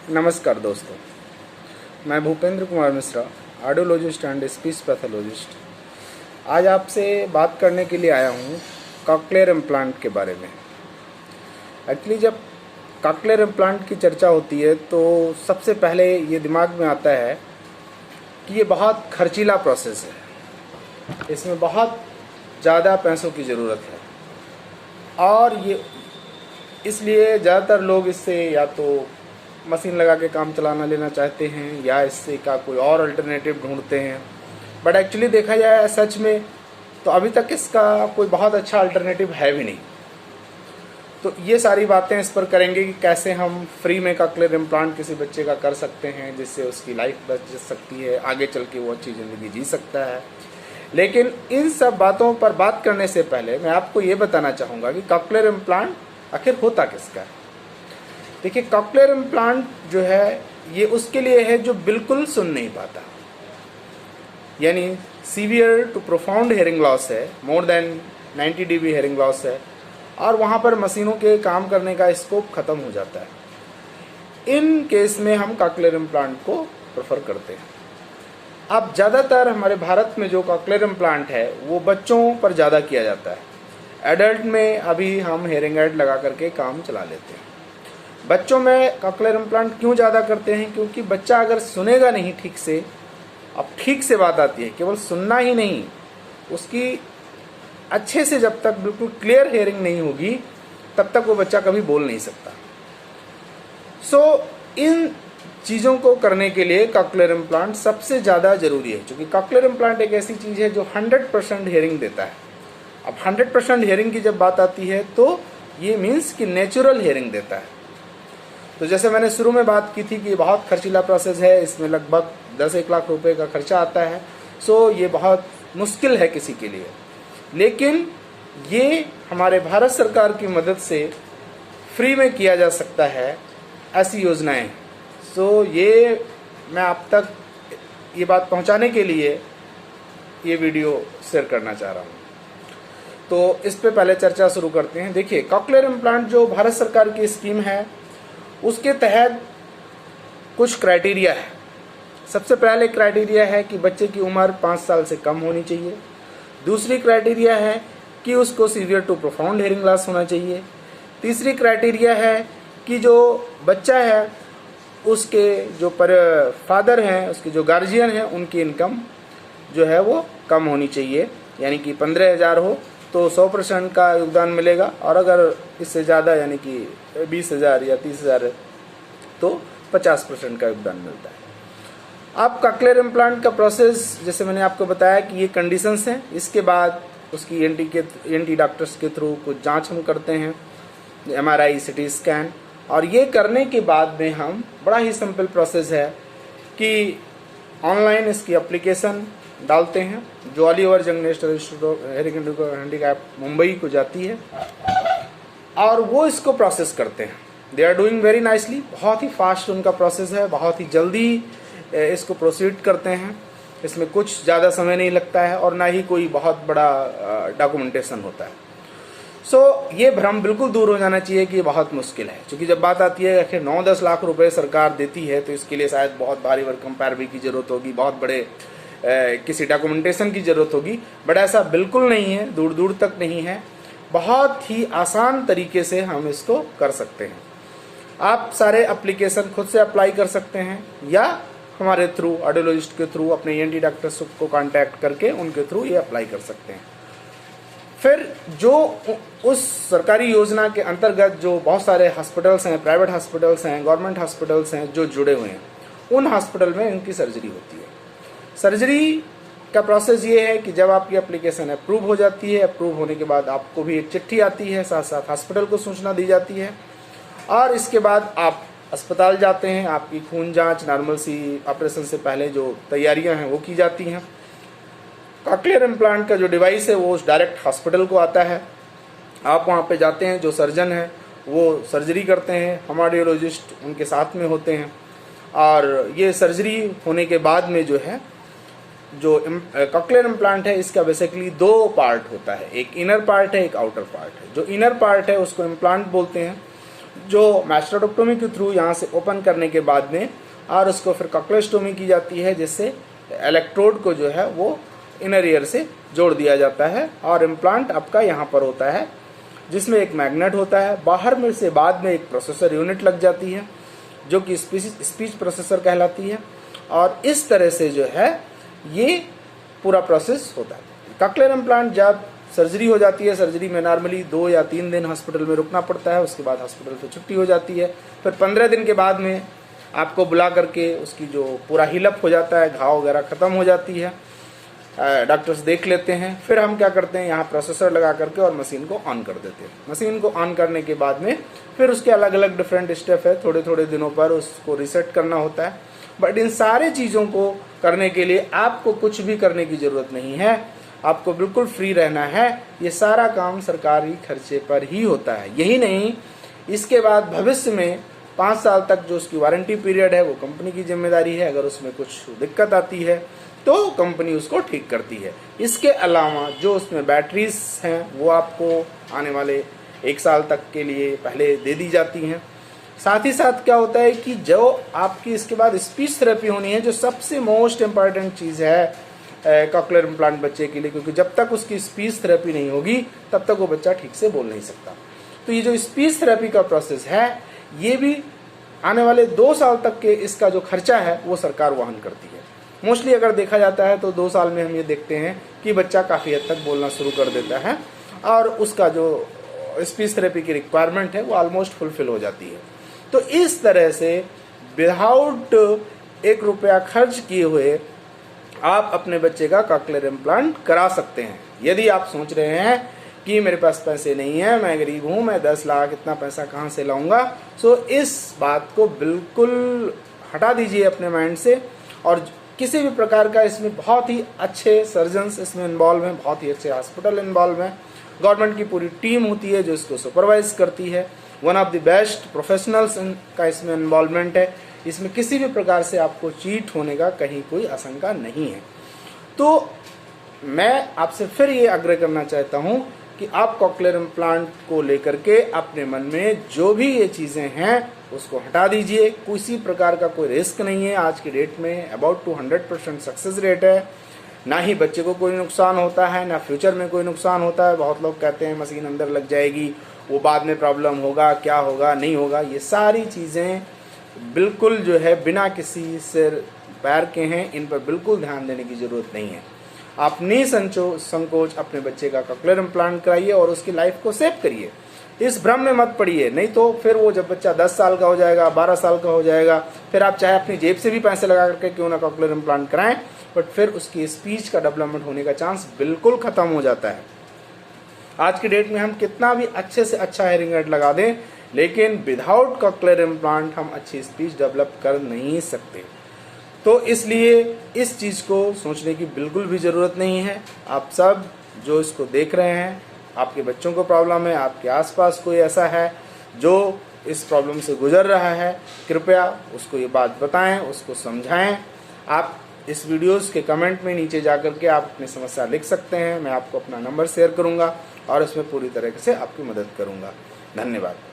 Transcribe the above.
नमस्कार दोस्तों, मैं Bhupendra Kumar Mishra, audiologist and speech pathologist. आज आपसे बात करने के लिए आया हूँ कॉक्लियर इम्प्लांट के बारे में। एक्चुअली जब कॉक्लियर इम्प्लांट की चर्चा होती है तो सबसे पहले ये दिमाग में आता है कि ये बहुत खर्चीला प्रोसेस है, इसमें बहुत ज़्यादा पैसों की ज़रूरत है और ये इसलिए ज़्यादातर लोग इससे या तो मशीन लगा के काम चलाना लेना चाहते हैं या इससे का कोई और अल्टरनेटिव ढूंढते हैं। बट एक्चुअली देखा जाए सच में तो अभी तक इसका कोई बहुत अच्छा अल्टरनेटिव है भी नहीं। तो ये सारी बातें इस पर करेंगे कि कैसे हम फ्री में कॉक्लियर इम्प्लांट किसी बच्चे का कर सकते हैं जिससे उसकी लाइफ बच सकती है, आगे चल के वो अच्छी ज़िंदगी जी सकता है। लेकिन इन सब बातों पर बात करने से पहले मैं आपको ये बताना चाहूँगा कि कॉक्लियर इम्प्लांट आखिर होता किसका है। देखिए, कॉक्लियर इम्प्लांट जो है ये उसके लिए है जो बिल्कुल सुन नहीं पाता, यानी severe to profound hearing loss है, more than 90 dB hearing loss है और वहाँ पर मशीनों के काम करने का स्कोप ख़त्म हो जाता है। इन केस में हम कॉक्लियर इम्प्लांट को प्रेफर करते हैं। अब ज़्यादातर हमारे भारत में जो कॉक्लियर इम्प्लांट है वो बच्चों पर ज़्यादा किया जाता है। एडल्ट में अभी हम हेयरिंग एड लगा करके काम चला लेते हैं। बच्चों में कॉक्लियर इम्प्लांट क्यों ज़्यादा करते हैं? क्योंकि बच्चा अगर सुनेगा नहीं ठीक से, अब ठीक से बात आती है, केवल सुनना ही नहीं, उसकी अच्छे से जब तक बिल्कुल क्लियर हेयरिंग नहीं होगी तब तक वो बच्चा कभी बोल नहीं सकता। इन चीज़ों को करने के लिए कॉक्लियर इम्प्लांट सबसे ज़्यादा ज़रूरी है, क्योंकि कॉक्लियर इम्प्लांट एक ऐसी चीज़ है जो 100% हेयरिंग देता है। अब 100% हेयरिंग की जब बात आती है तो ये मीन्स कि नेचुरल हेयरिंग देता है। तो जैसे मैंने शुरू में बात की थी कि बहुत खर्चीला प्रोसेस है, इसमें लगभग 10-1 लाख रुपए का खर्चा आता है। ये बहुत मुश्किल है किसी के लिए, लेकिन ये हमारे भारत सरकार की मदद से फ्री में किया जा सकता है, ऐसी योजनाएं। ये मैं आप तक ये बात पहुंचाने के लिए ये वीडियो शेयर करना चाह रहा हूँ। तो इस पे पहले चर्चा शुरू करते हैं। देखिए, कॉक्लियर इम्प्लांट जो भारत सरकार की स्कीम है उसके तहत कुछ क्राइटेरिया है। सबसे पहले क्राइटेरिया है कि बच्चे की उम्र 5 साल से कम होनी चाहिए। दूसरी क्राइटेरिया है कि उसको severe to profound hearing loss होना चाहिए। तीसरी क्राइटेरिया है कि जो बच्चा है उसके जो फादर हैं, उसके जो गार्जियन हैं, उनकी इनकम जो है वो कम होनी चाहिए, यानी कि 15,000 हो तो 100% का योगदान मिलेगा और अगर इससे ज़्यादा यानी कि 20,000 या 30,000 है तो 50% का योगदान मिलता है। अब कॉक्लियर इम्प्लांट का प्रोसेस जैसे मैंने आपको बताया कि ये कंडीशंस हैं। इसके बाद उसकी ENT डॉक्टर्स के थ्रू कुछ जांच हम करते हैं, MRI, CT स्कैन, और ये करने के बाद में हम बड़ा ही सिंपल प्रोसेस है कि ऑनलाइन इसकी एप्लीकेशन डालते हैं जो all over Jung national institute of hearing handicap Mumbai को जाती है और वो इसको प्रोसेस करते हैं। They are doing very nicely, बहुत ही फास्ट उनका प्रोसेस है, बहुत ही जल्दी इसको प्रोसीड करते हैं। इसमें कुछ ज़्यादा समय नहीं लगता है और ना ही कोई बहुत बड़ा डॉक्यूमेंटेशन होता है। ये भ्रम बिल्कुल दूर हो जाना चाहिए कि ये बहुत मुश्किल है, क्योंकि जब बात आती है आखिर 9-10 लाख रुपए सरकार देती है तो इसके लिए शायद बहुत भारी भरकम पैरवी की जरूरत होगी, बहुत बड़े किसी डॉक्यूमेंटेशन की ज़रूरत होगी। बट ऐसा बिल्कुल नहीं है, दूर दूर तक नहीं है। बहुत ही आसान तरीके से हम इसको कर सकते हैं। आप सारे एप्लीकेशन खुद से अप्लाई कर सकते हैं या हमारे थ्रू, ऑडियोलॉजिस्ट के थ्रू, अपने ENT डॉक्टर्स को कांटेक्ट करके उनके थ्रू ये अप्लाई कर सकते हैं। फिर जो उस सरकारी योजना के अंतर्गत जो बहुत सारे हॉस्पिटल्स हैं, प्राइवेट हॉस्पिटल्स हैं, गवर्नमेंट हॉस्पिटल्स हैं जो जुड़े हुए हैं, उन हॉस्पिटल में इनकी सर्जरी होती है। सर्जरी का प्रोसेस ये है कि जब आपकी एप्लीकेशन अप्रूव हो जाती है, अप्रूव होने के बाद आपको भी एक चिट्ठी आती है, साथ साथ हॉस्पिटल को सूचना दी जाती है और इसके बाद आप अस्पताल जाते हैं। आपकी खून जांच, नॉर्मल सी ऑपरेशन से पहले जो तैयारियां हैं वो की जाती हैं। कॉक्लियर इम्प्लांट का जो डिवाइस है वो डायरेक्ट हॉस्पिटल को आता है। आप वहाँ पे जाते हैं, जो सर्जन है वो सर्जरी करते हैं, हम ऑडियोलॉजिस्ट उनके साथ में होते हैं और ये सर्जरी होने के बाद में जो है जो कॉक्लियर इम्प्लांट है इसका बेसिकली 2 पार्ट होता है, एक इनर पार्ट है, एक आउटर पार्ट है। जो इनर पार्ट है उसको इम्प्लांट बोलते हैं जो मैस्टेरोटोमी के थ्रू यहाँ से ओपन करने के बाद में और उसको फिर कॉक्लेस्टोमी की जाती है, जिससे इलेक्ट्रोड को जो है वो इनर ईयर से जोड़ दिया जाता है और इम्प्लांट आपका यहाँ पर होता है, जिसमें एक मैग्नेट होता है। बाहर में से बाद में एक प्रोसेसर यूनिट लग जाती है जो कि स्पीच प्रोसेसर कहलाती है, और इस तरह से जो है ये पूरा प्रोसेस होता है। कॉक्लियर इम्प्लांट जब सर्जरी हो जाती है, सर्जरी में नॉर्मली 2 या 3 दिन हॉस्पिटल में रुकना पड़ता है, उसके बाद हॉस्पिटल से छुट्टी हो जाती है। फिर 15 दिन के बाद में आपको बुला करके उसकी जो पूरा हीलअप हो जाता है, घाव वगैरह ख़त्म हो जाती है, डॉक्टर्स देख लेते हैं। फिर हम क्या करते हैं, यहाँ प्रोसेसर लगा करके और मशीन को ऑन कर देते हैं। मशीन को ऑन करने के बाद में फिर उसके अलग अलग डिफरेंट स्टेप है, थोड़े थोड़े दिनों पर उसको रीसेट करना होता है। बट इन सारे चीज़ों को करने के लिए आपको कुछ भी करने की ज़रूरत नहीं है, आपको बिल्कुल फ्री रहना है। ये सारा काम सरकारी खर्चे पर ही होता है। यही नहीं, इसके बाद भविष्य में 5 साल तक जो उसकी वारंटी पीरियड है वो कंपनी की जिम्मेदारी है। अगर उसमें कुछ दिक्कत आती है तो कंपनी उसको ठीक करती है। इसके अलावा जो उसमें बैटरीज हैं वो आपको आने वाले 1 साल तक के लिए पहले दे दी जाती हैं। साथ ही साथ क्या होता है कि जो आपकी इसके बाद स्पीच थेरेपी होनी है, जो सबसे मोस्ट इम्पॉर्टेंट चीज़ है कॉक्लियर इम्प्लांट बच्चे के लिए, क्योंकि जब तक उसकी स्पीच थेरेपी नहीं होगी तब तक वो बच्चा ठीक से बोल नहीं सकता। तो ये जो स्पीच थेरेपी का प्रोसेस है, ये भी आने वाले 2 साल तक के इसका जो खर्चा है वो सरकार वहन करती है। मोस्टली अगर देखा जाता है तो 2 साल में हम ये देखते हैं कि बच्चा काफ़ी हद तक बोलना शुरू कर देता है और उसका जो स्पीच थेरेपी की रिक्वायरमेंट है वो ऑलमोस्ट फुलफिल हो जाती है। तो इस तरह से विदाउट 1 रुपया खर्च किए हुए आप अपने बच्चे का कॉक्लियर इम्प्लांट करा सकते हैं। यदि आप सोच रहे हैं कि मेरे पास पैसे नहीं है, मैं गरीब हूँ, मैं 10 लाख इतना पैसा कहाँ से लाऊंगा, सो इस बात को बिल्कुल हटा दीजिए अपने माइंड से। और किसी भी प्रकार का इसमें बहुत ही अच्छे सर्जन्स इसमें इन्वॉल्व हैं, बहुत ही अच्छे हॉस्पिटल इन्वॉल्व हैं, गवर्नमेंट की पूरी टीम होती है जो इसको सुपरवाइज करती है, one of the best professionals का इसमें इन्वॉल्वमेंट है। इसमें किसी भी प्रकार से आपको चीट होने का कहीं कोई आशंका नहीं है। तो मैं आपसे फिर ये आग्रह करना चाहता हूँ कि आप कॉक्लियर इम्प्लांट को लेकर के अपने मन में जो भी ये चीज़ें हैं उसको हटा दीजिए। किसी प्रकार का कोई रिस्क नहीं है। आज की डेट में अबाउट 200% सक्सेस रेट है। ना ही बच्चे को कोई नुकसान होता है, ना फ्यूचर में कोई नुकसान होता है। बहुत लोग कहते हैं मशीन अंदर लग जाएगी, वो बाद में प्रॉब्लम होगा, क्या होगा, नहीं होगा। ये सारी चीज़ें बिल्कुल जो है बिना किसी सिर पैर के हैं, इन पर बिल्कुल ध्यान देने की ज़रूरत नहीं है। आप संकोच अपने बच्चे का कॉक्लियर इम्प्लांट कराइए और उसकी लाइफ को सेव करिए। इस भ्रम में मत पड़िए, नहीं तो फिर वो जब बच्चा 10 साल का हो जाएगा, 12 साल का हो जाएगा, फिर आप चाहे अपनी जेब से भी पैसे लगा करके क्यों ना कॉक्लियर इम्प्लांट कराएं, बट फिर उसकी स्पीच का डेवलपमेंट होने का चांस बिल्कुल ख़त्म हो जाता है। आज की डेट में हम कितना भी अच्छे से अच्छा हेयरिंग एड लगा दें, लेकिन विदाउट कॉक्लियर इम्प्लांट हम अच्छी स्पीच डेवलप कर नहीं सकते। तो इसलिए इस चीज़ को सोचने की बिल्कुल भी ज़रूरत नहीं है। आप सब जो इसको देख रहे हैं, आपके बच्चों को प्रॉब्लम है, आपके आसपास कोई ऐसा है जो इस प्रॉब्लम से गुजर रहा है, कृपया उसको ये बात बताएं, उसको समझाएं। आप इस वीडियोस के कमेंट में नीचे जा कर के आप अपनी समस्या लिख सकते हैं। मैं आपको अपना नंबर शेयर करूंगा और इसमें पूरी तरीके से आपकी मदद करूंगा। धन्यवाद।